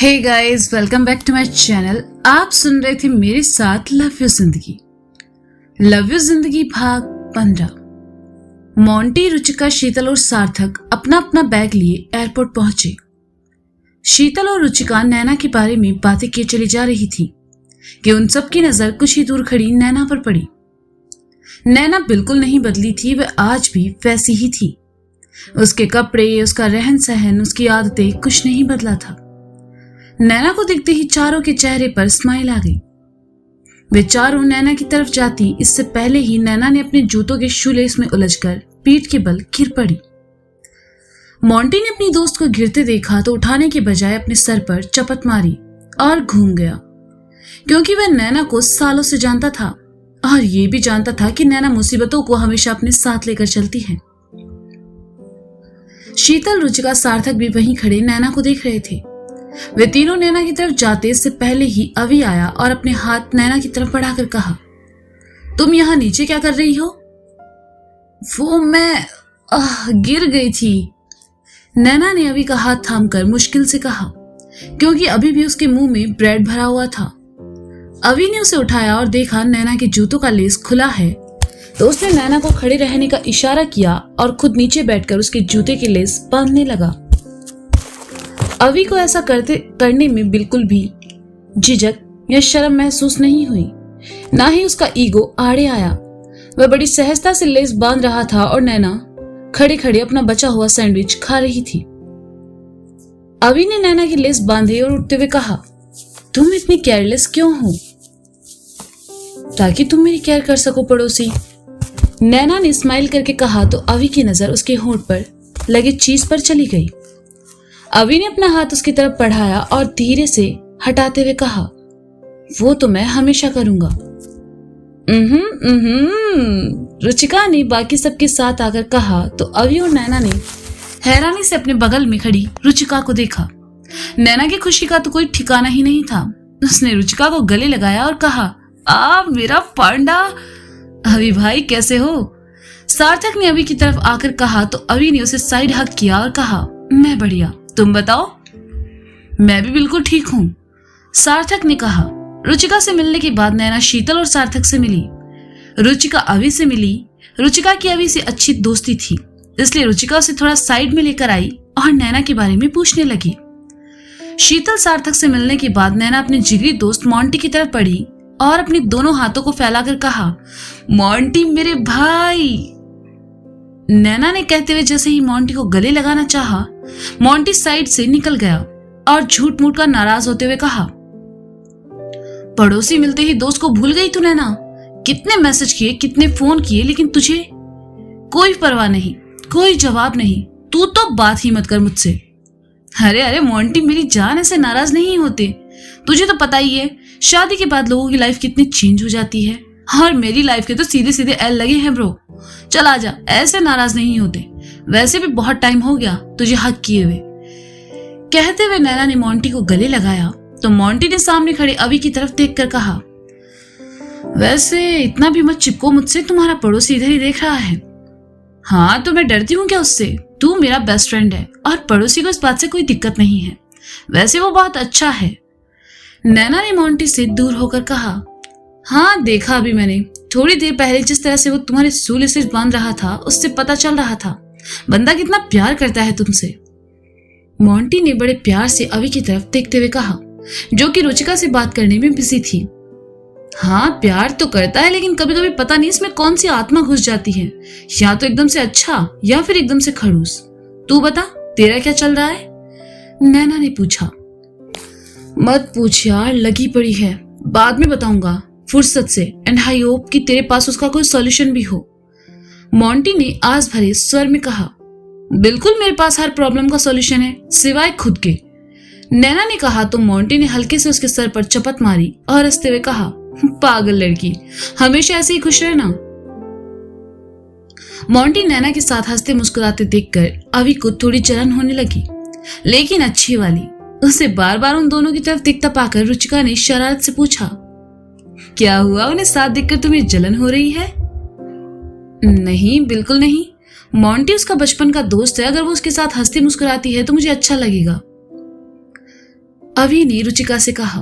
Hey guys, welcome back to my channel. आप सुन रहे थे मेरे साथ love you Zindagi. Love you Zindagi भाग 15। मोंटी, रुचिका, शीतल और सार्थक अपना अपना बैग लिए एयरपोर्ट पहुंचे। शीतल और रुचिका नैना के बारे में बातें किए चली जा रही थी कि उन सब की नजर कुछ ही दूर खड़ी नैना पर पड़ी। नैना बिल्कुल नहीं बदली थी, वह आज भी वैसी ही थी। उसके कपड़े, उसका रहन सहन, उसकी आदतें, कुछ नहीं बदला था। नैना को देखते ही चारों के चेहरे पर स्माइल आ गई। वे चारों नैना की तरफ जाती इससे पहले ही नैना ने अपने जूतों के शूलेस में उलझकर पीठ के बल गिर पड़ी। मोंटी ने अपनी दोस्त को गिरते देखा तो उठाने के बजाय अपने सर पर चपत मारी और घूम गया, क्योंकि वह नैना को सालों से जानता था और ये भी जानता था कि नैना मुसीबतों को हमेशा अपने साथ लेकर चलती है। शीतल, रुचिका, सार्थक भी वहीं खड़े नैना को देख रहे थे। वे तीनों नैना की तरफ जाते इससे पहले ही अभी आया और अपने हाथ नैना की तरफ बढ़ाकर कहा, तुम यहाँ नीचे क्या कर रही हो? वो मैं गिर गई थी। नैना ने अभी का हाथ थामकर मुश्किल से कहा, क्योंकि अभी भी उसके मुंह में ब्रेड भरा हुआ था। अभी ने उसे उठाया और देखा नैना के जूतों का लेस खुला है, तो उसने नैना को खड़े रहने का इशारा किया और खुद नीचे बैठकर उसके जूते के लेस बांधने लगा। अवी को ऐसा करने में बिल्कुल भी झिझक या शर्म महसूस नहीं हुई, ना ही उसका ईगो आड़े आया। वह बड़ी सहजता से लेस बांध रहा था और नैना खड़े खड़े अपना बचा हुआ सैंडविच खा रही थी। अवी ने नैना की लेस बांधी और उठते हुए कहा, तुम इतनी केयरलेस क्यों हो? ताकि तुम मेरी केयर कर सको पड़ोसी। नैना ने स्माइल करके कहा तो अवी की नजर उसके होंठ पर लगे चीज पर चली गई। अवी ने अपना हाथ उसकी तरफ बढ़ाया और धीरे से हटाते हुए कहा, वो तो मैं हमेशा करूंगा। रुचिका ने बाकी सबके साथ आकर कहा तो अवी और नैना ने हैरानी से अपने बगल में खड़ी रुचिका को देखा। नैना की खुशी का तो कोई ठिकाना ही नहीं था। उसने रुचिका को गले लगाया और कहा, मेरा पांडा। अवी भाई कैसे हो? सार्थक ने अवी की तरफ आकर कहा तो अवी ने उसे साइड हक किया और कहा, मैं बढ़िया, तुम बताओ? मैं भी बिल्कुल ठीक हूं, सार्थक ने कहा। रुचिका से मिलने के बाद नैना शीतल और सार्थक से मिली। रुचिका अवी से मिली। रुचिका की अवी से अच्छी दोस्ती थी, इसलिए रुचिका उसे थोड़ा साइड में लेकर आई और नैना के बारे में पूछने लगी। शीतल सार्थक से मिलने के बाद नैना अपने जिगरी दोस्त मोंटी की तरफ बढ़ी और अपने दोनों हाथों को फैलाकर कहा, मोंटी मेरे भाई। नैना ने कहते हुए जैसे ही मोंटी को गले लगाना चाहा, मोंटी साइड से निकल गया और झूठ मूठ का नाराज होते हुए कहा, पड़ोसी मिलते ही दोस्त को भूल गई तू नैना। कितने मैसेज किए, कितने फोन किए, लेकिन तुझे कोई परवाह नहीं, कोई जवाब नहीं। तू तो बात ही मत कर मुझसे। अरे मोंटी मेरी जान, ऐसे नाराज नहीं होते। तुझे तो पता ही है शादी के बाद लोगों की लाइफ कितनी चेंज हो जाती है, और मेरी लाइफ के तो सीधे सीधे एल लगे हैं ब्रो। चल आजा, ऐसे नाराज नहीं होते। वैसे भी बहुत टाइम हो गया तुझे हक किए हुए। कहते हुए नैना ने मोंटी को गले लगाया तो मोंटी ने सामने खड़े अवी की तरफ देखकर कहा, वैसे इतना भी मत चिपको मुझसे, तुम्हारा पड़ोसी इधर ही देख रहा है। हाँ तो मैं डरती हूँ क्या उससे? तू मेरा बेस्ट फ्रेंड है और पड़ोसी को इस बात से कोई दिक्कत नहीं है। वैसे वो बहुत अच्छा है। नैना ने मोंटी से दूर होकर कहा, हाँ देखा अभी मैंने, थोड़ी देर पहले जिस तरह से वो तुम्हारे सूले से बांध रहा था उससे पता चल रहा था बंदा कितना प्यार करता है तुमसे। मोंटी ने बड़े प्यार से अवी की तरफ देखते हुए कहा, जो कि रुचिका से बात करने में बिजी थी। हाँ प्यार तो करता है, लेकिन कभी कभी पता नहीं इसमें कौन सी आत्मा घुस जाती है, या तो एकदम से अच्छा या फिर एकदम से खड़ूस। तू बता, तेरा क्या चल रहा है? नैना ने पूछा। मत पूछ यार, लगी पड़ी है, बाद में बताऊंगा फुर्सत से, एंड आई होप कि तेरे पास उसका कोई सॉल्यूशन भी हो। मोंटी ने आस भरे स्वर में कहा, बिल्कुल मेरे पास हर प्रॉब्लम का सॉल्यूशन है सिवाय खुद के। नैना ने कहा तो मोंटी ने हल्के से उसके सर पर चपत मारी और हंसते हुए कहा, पागल लड़की, हमेशा ऐसे ही खुश रहना। मोंटी नैना के साथ हंसते मुस्कुराते देखकर अवी को थोड़ी जलन होने लगी, लेकिन अच्छी वाली। उसे बार बार उन दोनों की तरफ देखता पाकर रुचिका ने शरारत से पूछा, क्या हुआ, उन्हें साथ देखकर तुम्हें जलन हो रही है? नहीं बिल्कुल नहीं, मोंटी उसका बचपन का दोस्त है, अगर वो उसके साथ हंसती मुस्कुराती है तो मुझे अच्छा लगेगा। अभी ने रुचिका से कहा।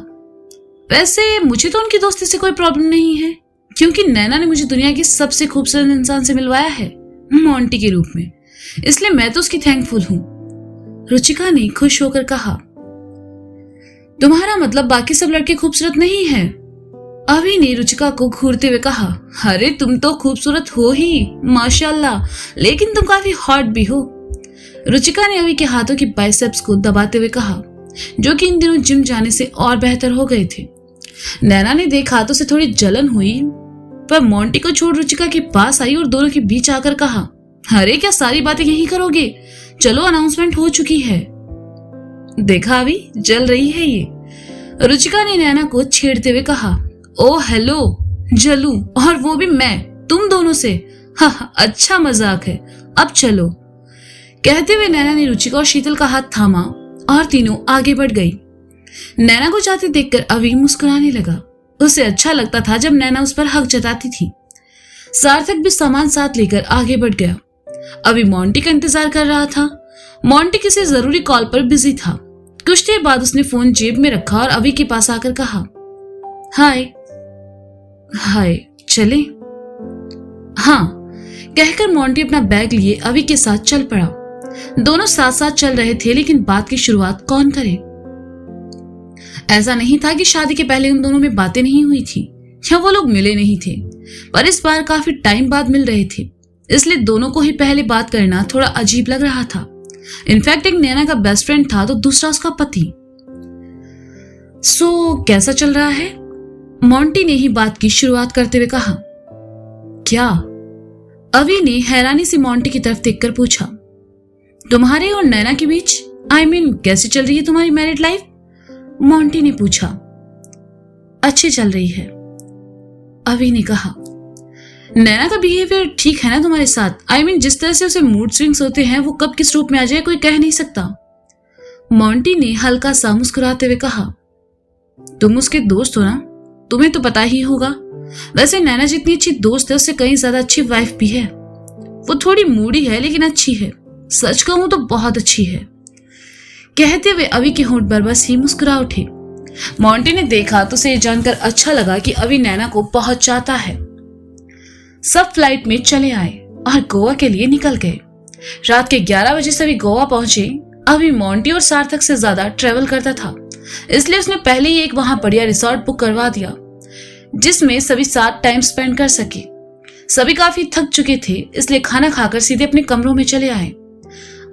वैसे मुझे तो उनकी दोस्ती से कोई प्रॉब्लम नहीं है, क्योंकि नैना ने मुझे दुनिया के सबसे खूबसूरत इंसान से मिलवाया है, मोंटी के रूप में, इसलिए मैं तो उसकी थैंकफुल हूं। रुचिका ने खुश होकर कहा। तुम्हारा मतलब बाकी सब लड़के खूबसूरत नहीं है? अभी ने रुचिका को घूरते हुए कहा। अरे तुम तो खूबसूरत हो ही, माशाल्लाह, लेकिन तुम काफी हॉट भी हो। रुचिका ने अभी के हाथों की बाइसेप्स को दबाते हुए कहा, जो कि इन दिनों जिम जाने से और बेहतर हो गए थे। नैना ने देख हाथों से थोड़ी जलन हुई, पर मोंटी को छोड़ रुचिका के पास आई और दोनों के बीच आकर कहा, अरे क्या सारी बातें यही करोगे? चलो, अनाउंसमेंट हो चुकी है। देखा अभी, जल रही है ये। रुचिका ने नैना को छेड़ते हुए कहा। ओ हेलो, जलू, और वो भी मैं, तुम दोनों से? हाँ, अच्छा मजाक है, अब चलो। कहते हुए नैना ने रुचिका और शीतल का हाथ थामा और तीनों आगे बढ़ गई। नैना को जाते देखकर अभी मुस्कुराने लगा। उसे अच्छा लगता था जब नैना उस पर हक जताती थी। सार्थक भी सामान साथ लेकर आगे बढ़ गया। अभी मोंटी का इंतजार कर रहा था। मोंटी किसी जरूरी कॉल पर बिजी था। कुछ देर बाद उसने फोन जेब में रखा और अभी के पास आकर कहा, हाय। हाय, चले? हाँ, कहकर मोंटी अपना बैग लिए अभी के साथ चल पड़ा। दोनों साथ साथ चल रहे थे, लेकिन बात की शुरुआत कौन करे? ऐसा नहीं था कि शादी के पहले उन दोनों में बातें नहीं हुई थी या वो लोग मिले नहीं थे, पर इस बार काफी टाइम बाद मिल रहे थे, इसलिए दोनों को ही पहले बात करना थोड़ा अजीब लग रहा था। इनफैक्ट एक नैना का बेस्ट फ्रेंड था तो दूसरा उसका पति। सो कैसा चल रहा है? मोंटी ने ही बात की शुरुआत करते हुए कहा। क्या? अभी ने हैरानी से मोंटी की तरफ देखकर पूछा। तुम्हारे और नैना के बीच, कैसे चल रही है तुम्हारी मैरिड लाइफ? मोंटी ने पूछा। अच्छी चल रही है, अभी ने कहा। नैना का बिहेवियर ठीक है ना तुम्हारे साथ? जिस तरह से उसे मूड स्विंग्स होते हैं, वो कब किस रूप में आ जाए कोई कह नहीं सकता। मोंटी ने हल्का सा मुस्कुराते हुए कहा। तुम उसके दोस्त हो ना, तुम्हें तो पता ही होगा। वैसे नैना जितनी अच्छी दोस्त है, उससे कहीं ज्यादा अच्छी वाइफ भी है। वो थोड़ी मूडी है, लेकिन अच्छी है। सच कहूं तो बहुत अच्छी है। कहते हुए अभी के होंठ पर बस ही मुस्कुरा उठे। मोंटी ने देखा तो उसे जानकर अच्छा लगा कि अभी नैना को बहुत चाहता है। सब फ्लाइट में चले आए और गोवा के लिए निकल गए। रात के 11 बजे सभी गोवा पहुंचे। अभी मोंटी और सार्थक से ज्यादा ट्रेवल करता था, इसलिए उसने पहले ही एक वहां बढ़िया रिसोर्ट बुक करवा दिया, जिसमें सभी साथ टाइम स्पेंड कर सके। सभी काफी थक चुके थे, इसलिए खाना खाकर सीधे अपने कमरों में चले आए।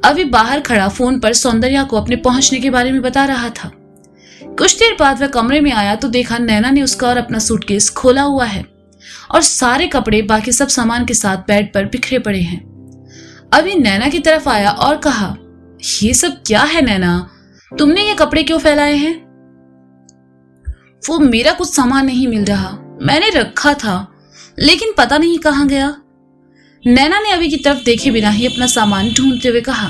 अभी बाहर खड़ा फोन पर सौंदर्या को अपने पहुंचने के बारे में बता रहा था। कुछ देर बाद वह कमरे में आया तो देखा नैना ने उसका और अपना सूटकेस खोला हुआ है और सारे कपड़े बाकी सब सामान के साथ बेड पर बिखरे पड़े हैं। अभी नैना की तरफ आया और कहा, ये सब क्या है नैना? तुमने ये कपड़े क्यों फैलाए हैं? वो मेरा कुछ सामान नहीं मिल रहा, मैंने रखा था लेकिन पता नहीं कहाँ गया। नैना ने अभी की तरफ देखे बिना ही अपना सामान ढूंढते हुए कहा।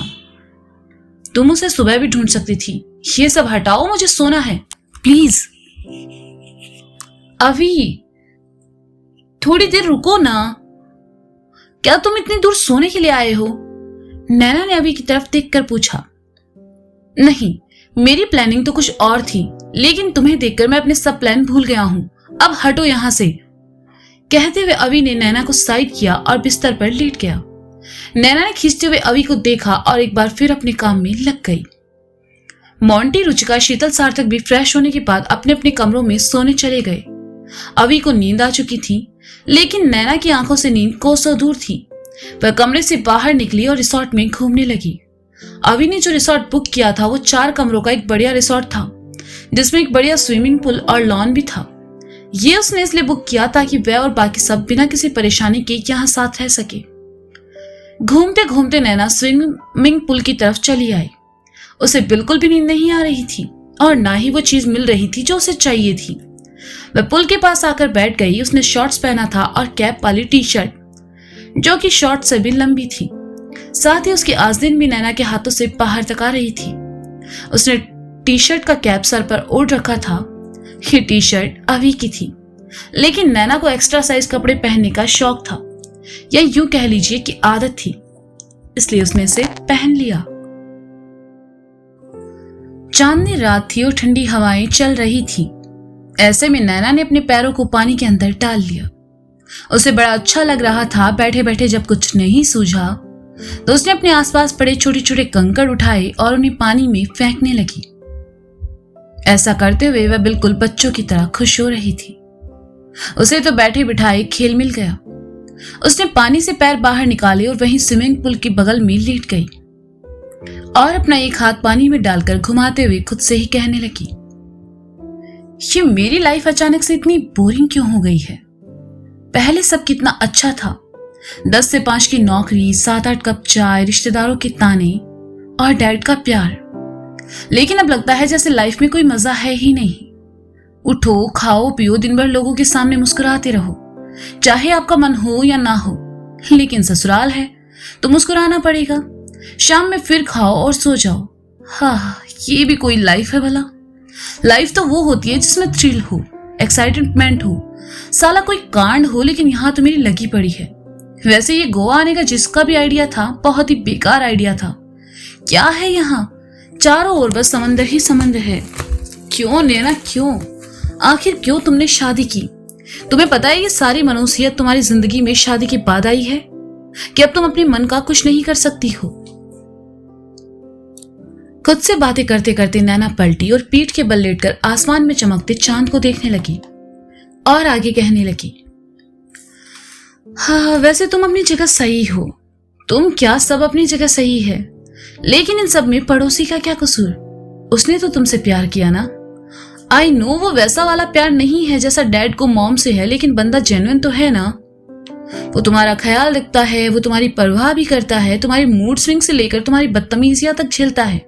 तुम उसे सुबह भी ढूंढ सकती थी। ये सब हटाओ, मुझे सोना है, प्लीज। अभी थोड़ी देर रुको ना। क्या तुम इतनी दूर सोने के लिए आए हो? नैना ने अभी की तरफ देखकर पूछा। नहीं, मेरी प्लानिंग तो कुछ और थी, लेकिन तुम्हें देखकर मैं अपने सब प्लान भूल गया हूं। अब हटो यहां से। कहते हुए अभी ने नैना को साइड किया और बिस्तर पर लेट गया। नैना ने खींचते हुए अभी को देखा और एक बार फिर अपने काम में लग गई। मोंटी, रुचिका, शीतल, सार्थक भी फ्रेश होने के बाद अपने अपने कमरों में सोने चले गए। अभी को नींद आ चुकी थी, लेकिन नैना की आंखों से नींद कोसों दूर थी। वह कमरे से बाहर निकली और रिसोर्ट में घूमने लगी। अभी ने जो रिसोर्ट बुक किया था वो 4 कमरों का एक बढ़िया रिसोर्ट था, जिसमें एक बढ़िया स्विमिंग पूल और लॉन भी था। ये उसने इसलिए बुक किया ताकि वह और बाकी सब बिना किसी परेशानी के यहाँ साथ रह सके। घूमते घूमते नैना स्विमिंग पूल की तरफ चली आई। उसे बिल्कुल भी नींद नहीं आ रही थी और ना ही वो चीज मिल रही थी जो उसे चाहिए थी। वह पुल के पास आकर बैठ गई। उसने शॉर्ट्स पहना था और कैप वाली टी शर्ट, जो कि शॉर्ट से भी लंबी थी। साथ ही उसकी आस्तीन भी नैना के हाथों से बाहर तक आ रही थी। उसने टी शर्ट का कैप सर पर ओढ़ रखा था। ये टी शर्ट अभी की थी, लेकिन नैना को एक्स्ट्रा साइज कपड़े पहनने का शौक था, या यूं कह लीजिए कि आदत थी, इसलिए उसने इसे पहन लिया। चांदनी रात थी और ठंडी हवाएं चल रही थी। ऐसे में नैना ने अपने पैरों को पानी के अंदर डाल लिया। उसे बड़ा अच्छा लग रहा था। बैठे बैठे जब कुछ नहीं सूझा तो उसने अपने आसपास पड़े छोटे छोटे कंकड़ उठाए और उन्हें पानी में फेंकने लगी। ऐसा करते हुए वह बिल्कुल बच्चों की तरह खुश हो रही थी। उसे तो बैठे बिठाए खेल मिल गया। उसने पानी से पैर बाहर निकाले और वहीं स्विमिंग पूल के बगल में लेट गई और अपना एक हाथ पानी में डालकर घुमाते हुए खुद से ही कहने लगी, ये मेरी लाइफ अचानक से इतनी बोरिंग क्यों हो गई है? पहले सब कितना अच्छा था। 10 से 5 की नौकरी, 7-8 कप चाय, रिश्तेदारों के ताने और डैड का प्यार। लेकिन अब लगता है जैसे लाइफ में कोई मजा है ही नहीं। उठो, खाओ, पियो, दिन भर लोगों के सामने मुस्कुराते रहो, चाहे आपका मन हो या ना हो। लेकिन ससुराल है तो मुस्कुराना पड़ेगा। शाम में फिर खाओ और सो जाओ। हाँ, ये भी कोई लाइफ है भला? लाइफ तो वो होती है जिसमें थ्रिल हो, एक्साइटमेंट हो, साला कोई कांड हो। लेकिन यहाँ तो मेरी लगी पड़ी है। वैसे ये गोवा आने का जिसका भी आइडिया था, बहुत ही बेकार आइडिया था। क्या है यहाँ? चारों ओर बस समंदर ही समंदर है। क्यों नैना, क्यों? आखिर क्यों तुमने शादी की? तुम्हें पता है ये सारी मनूसियत तुम्हारी जिंदगी में शादी के बाद आई है कि अब तुम अपने मन का कुछ नहीं कर सकती हो। खुद से बातें करते करते नैना पलटी और पीठ के बल लेटकर आसमान में चमकते चांद को देखने लगी और आगे कहने लगी, हाँ, वैसे तुम अपनी जगह सही हो। तुम क्या, सब अपनी जगह सही है। लेकिन इन सब में पड़ोसी का क्या कसूर? उसने तो तुमसे प्यार किया ना। आई नो वो वैसा वाला प्यार नहीं है जैसा डैड को मॉम से है, लेकिन बंदा जेन्युइन तो है ना। वो तुम्हारा ख्याल रखता है, वो तुम्हारी परवाह भी करता है, तुम्हारी मूड स्विंग से लेकर तुम्हारी बदतमीजियां तक झेलता है।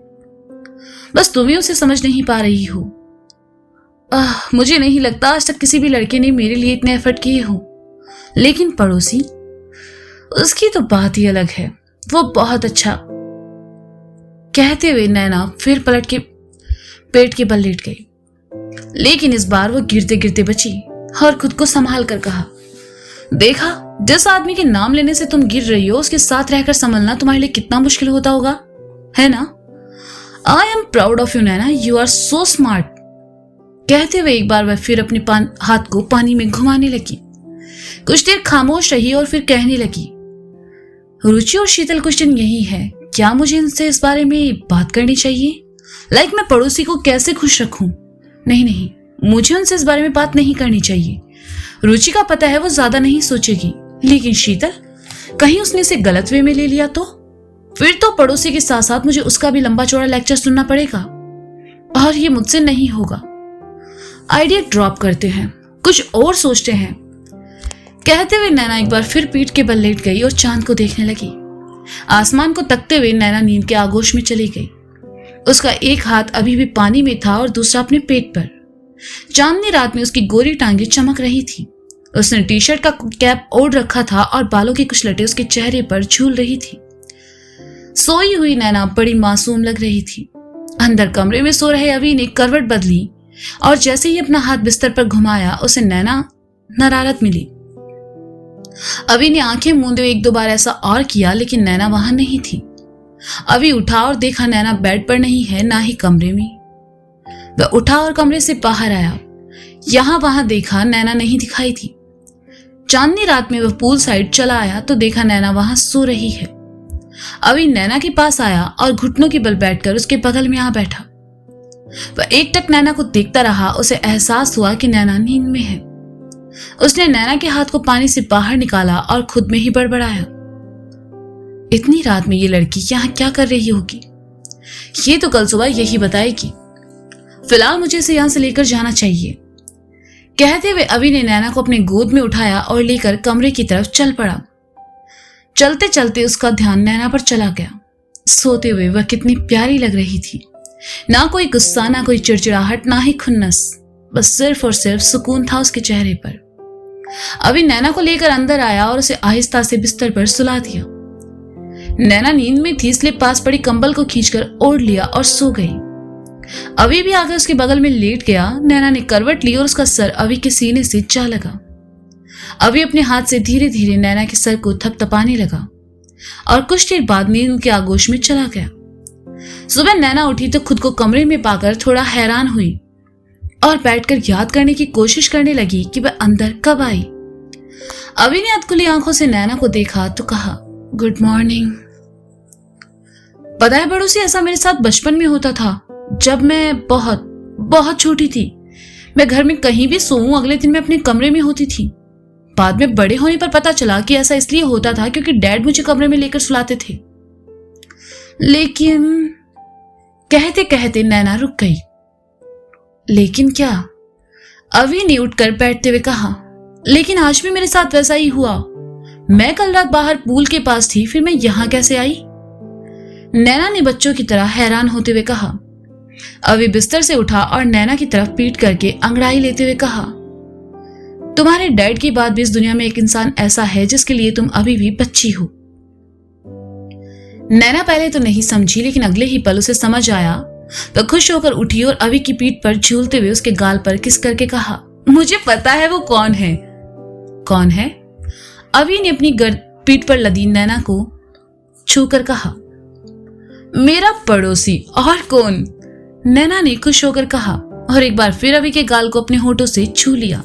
बस तुम ही उसे समझ नहीं पा रही हो। मुझे नहीं लगता आज तक किसी भी लड़के ने मेरे लिए इतने एफर्ट किए हो। लेकिन पड़ोसी, उसकी तो बात ही अलग है। वो बहुत अच्छा। कहते हुए नैना फिर पलट के पेट के बल लेट गई। लेकिन इस बार वो गिरते गिरते बची और खुद को संभाल कर कहा, देखा, जिस आदमी के नाम लेने से तुम गिर रही हो उसके साथ रहकर संभलना तुम्हारे लिए कितना मुश्किल होता होगा, है ना? I am proud of you Naina, you are so smart. कहते हुए एक बार वह फिर अपने हाथ को पानी में घुमाने लगी। कुछ देर खामोश रही और फिर कहने लगी, रुचि और शीतल क्वेश्चन यही है, क्या मुझे इनसे इस बारे में बात करनी चाहिए? लाइक मैं पड़ोसी को कैसे खुश रखूं? नहीं, मुझे उनसे इस बारे में बात नहीं करनी चाहिए। रुचि का पता है वो ज्यादा नहीं सोचेगी। लेकिन शीतल, कहीं उसने इसे गलत वे में ले लिया तो? फिर तो पड़ोसी के साथ साथ मुझे उसका भी लंबा चौड़ा लेक्चर सुनना पड़ेगा और ये मुझसे नहीं होगा। आइडिया ड्रॉप करते हैं, कुछ और सोचते हैं। कहते हुए नैना एक बार फिर पीठ के बल लेट गई और चांद को देखने लगी। आसमान को तकते हुए नैना नींद के आगोश में चली गई। उसका एक हाथ अभी भी पानी में था और दूसरा अपने पेट पर। चांदनी रात में उसकी गोरी टांगें चमक रही थी। उसने टी शर्ट का कैप ओढ़ रखा था और बालों की कुछ लटें उसके चेहरे पर झूल रही थी। सोई हुई नैना बड़ी मासूम लग रही थी। अंदर कमरे में सो रहे अभी ने करवट बदली और जैसे ही अपना हाथ बिस्तर पर घुमाया उसे नैना नरारत मिली। अभी ने आंखें मूंदे हुए 1-2 बार ऐसा और किया, लेकिन नैना वहां नहीं थी। अभी उठा और देखा नैना बेड पर नहीं है, ना ही कमरे में। वह उठा और कमरे से बाहर आया। यहां वहां देखा, नैना नहीं दिखाई थी। चांदनी रात में वह पूल साइड चला आया तो देखा नैना वहां सो रही है। अभी नैना के पास आया और घुटनों के बल बैठकर उसके बगल में आ बैठा। वह एकटक नैना को देखता रहा। उसे एहसास हुआ कि नैना नींद में है। उसने नैना के हाथ को पानी से बाहर निकाला और खुद में ही बड़बड़ाया, इतनी रात में ये लड़की यहाँ क्या कर रही होगी? ये तो कल सुबह यही बताएगी। फिलहाल मुझे इसे यहां से लेकर जाना चाहिए। कहते हुए अभी ने नैना को अपने गोद में उठाया और लेकर कमरे की तरफ चल पड़ा। चलते चलते उसका ध्यान नैना पर चला गया। सोते हुए वह कितनी प्यारी लग रही थी। ना कोई गुस्सा, ना कोई चिड़चिड़ाहट, ना ही खुन्नस, बस सिर्फ और सिर्फ सुकून था उसके चेहरे पर। अभी नैना को लेकर अंदर आया और उसे आहिस्ता से बिस्तर पर सुला दिया। नैना नींद में थी, इसलिए पास पड़ी कंबल को खींचकर ओढ़ लिया और सो गई। अभी भी आकर उसके बगल में लेट गया। नैना ने करवट ली और उसका सर अभी के सीने से जा लगा। अभी अपने हाथ से धीरे धीरे नैना के सर को थपथपाने लगा और कुछ देर बाद नींद के आगोश में चला गया। सुबह नैना उठी तो खुद को कमरे में पाकर थोड़ा हैरान हुई और बैठकर याद करने की कोशिश करने लगी कि वह अंदर कब आई। अभी ने अधखुली आंखों से नैना को देखा तो कहा, गुड मॉर्निंग। पता है पड़ोसी, ऐसा मेरे साथ बचपन में होता था। जब मैं बहुत बहुत छोटी थी, मैं घर में कहीं भी सोऊं, अगले दिन मैं अपने कमरे में होती थी। बाद में बड़े होने पर पता चला कि ऐसा इसलिए होता था क्योंकि डैड मुझे कमरे में लेकर सुलाते थे। लेकिन कहते कहते नैना रुक गई। लेकिन क्या? अभी ने उठकर बैठते हुए कहा, लेकिन आज भी मेरे साथ वैसा ही हुआ। मैं कल रात बाहर पूल के पास थी, फिर मैं यहां कैसे आई? नैना ने बच्चों की तरह हैरान होते हुए कहा। अभी बिस्तर से उठा और नैना की तरफ पीट करके अंगड़ाई लेते हुए कहा, तुम्हारे डैड की बात भी इस दुनिया में एक इंसान ऐसा है जिसके लिए तुम अभी भी बच्ची हो। नैना पहले तो नहीं समझी, लेकिन अगले ही पल उसे समझ आया। तो खुश होकर उठी और अभी की पीठ पर झूलते हुए उसके गाल पर किस करके कहा, मुझे पता है वो कौन है। कौन है? अभी ने अपनी पीठ पर लदी नैना को छूकर कहा, मेरा पड़ोसी, और कौन? नैना ने खुश होकर कहा और एक बार फिर अभी के गाल को अपने होठों से छू लिया।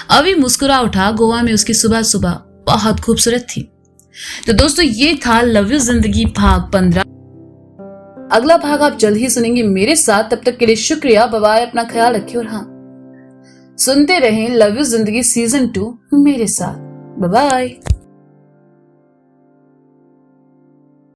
अभी मुस्कुरा उठा। गोवा में उसकी सुबह सुबह बहुत खूबसूरत थी। तो दोस्तों, ये था लव यू जिंदगी भाग 15। अगला भाग आप जल्द ही सुनेंगे मेरे साथ। तब तक के लिए शुक्रिया, बाय बाय, अपना ख्याल रखिए और हाँ, सुनते रहें लव यू जिंदगी सीजन 2 मेरे साथ। Bye bye.